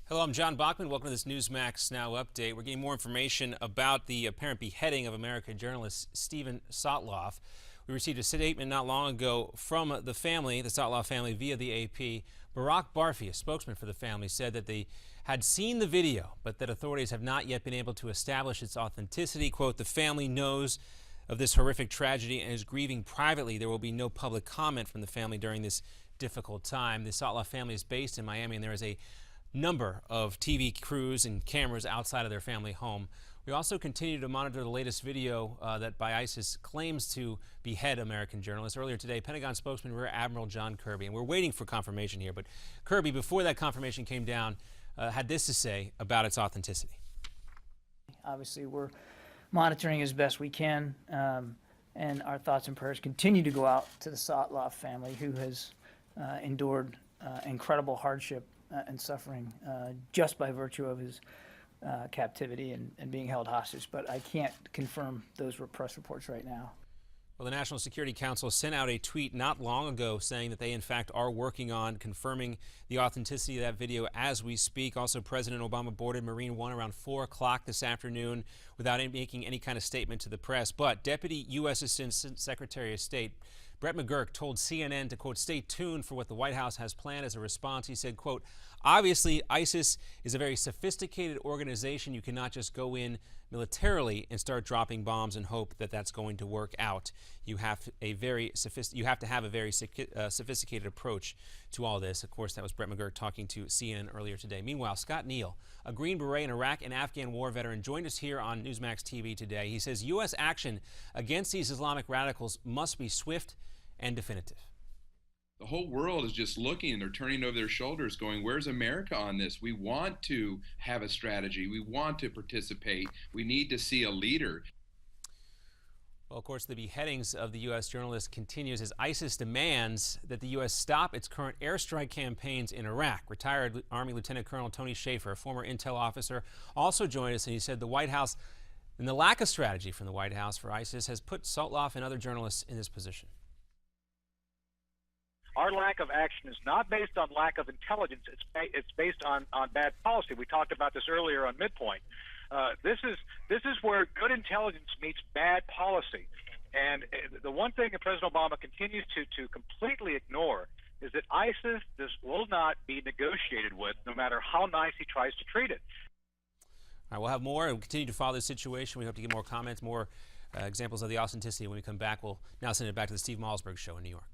Hello, I'm John Bachman. Welcome to this Newsmax Now update. We're getting more information about the apparent beheading of American journalist Steven Sotloff. We received a statement not long ago from the family, the Sotloff family, via the AP. Barack Barfi, a spokesman for the family, said that they had seen the video, but that authorities have not yet been able to establish its authenticity. Quote, the family knows of this horrific tragedy and is grieving privately. There will be no public comment from the family during this difficult time. The Sotloff family is based in Miami, and there is a number of TV crews and cameras outside of their family home. We also continue to monitor the latest video that by ISIS claims to behead American journalists. Earlier today, Pentagon spokesman Rear Admiral John Kirby, and we're waiting for confirmation here, but Kirby, before that confirmation came down, had this to say about its authenticity. Obviously, we're monitoring as best we can, and our thoughts and prayers continue to go out to the Sotloff family, who has endured incredible hardship and suffering just by virtue of his captivity and being held hostage. But I can't confirm those press reports right now. Well, the National Security Council sent out a tweet not long ago saying that they, in fact, are working on confirming the authenticity of that video as we speak. Also, President Obama boarded Marine One around 4 o'clock this afternoon without making any kind of statement to the press. But Deputy U.S. Assistant Secretary of State Brett McGurk told CNN to, quote, stay tuned for what the White House has planned as a response. He said, quote, obviously, ISIS is a very sophisticated organization. You cannot just go in militarily and start dropping bombs and hope that that's going to work out. You have to have a very sophisticated approach to all this. Of course, that was Brett McGurk talking to CNN earlier today. Meanwhile, Scott Neal, a Green Beret and Iraq and Afghan war veteran, joined us here on Newsmax TV today. He says U.S. action against these Islamic radicals must be swift and definitive. The whole world is just looking, and they're turning over their shoulders going, where's America on this? We want to have a strategy. We want to participate. We need to see a leader. Well, of course, the beheadings of the U.S. journalists continues as ISIS demands that the U.S. stop its current airstrike campaigns in Iraq. Retired Army Lieutenant Colonel Tony Shaffer, a former intel officer, also joined us, and he said the White House and the lack of strategy from the White House for ISIS has put Sotloff and other journalists in this position. Our lack of action is not based on lack of intelligence. It's based on bad policy. We talked about this earlier on Midpoint. This is where good intelligence meets bad policy. And the one thing that President Obama continues to completely ignore is that ISIS will not be negotiated with, no matter how nice he tries to treat it. All right, we'll have more and we'll continue to follow this situation. We hope to get more comments, more examples of the authenticity. When we come back, we'll now send it back to the Steve Malzberg Show in New York.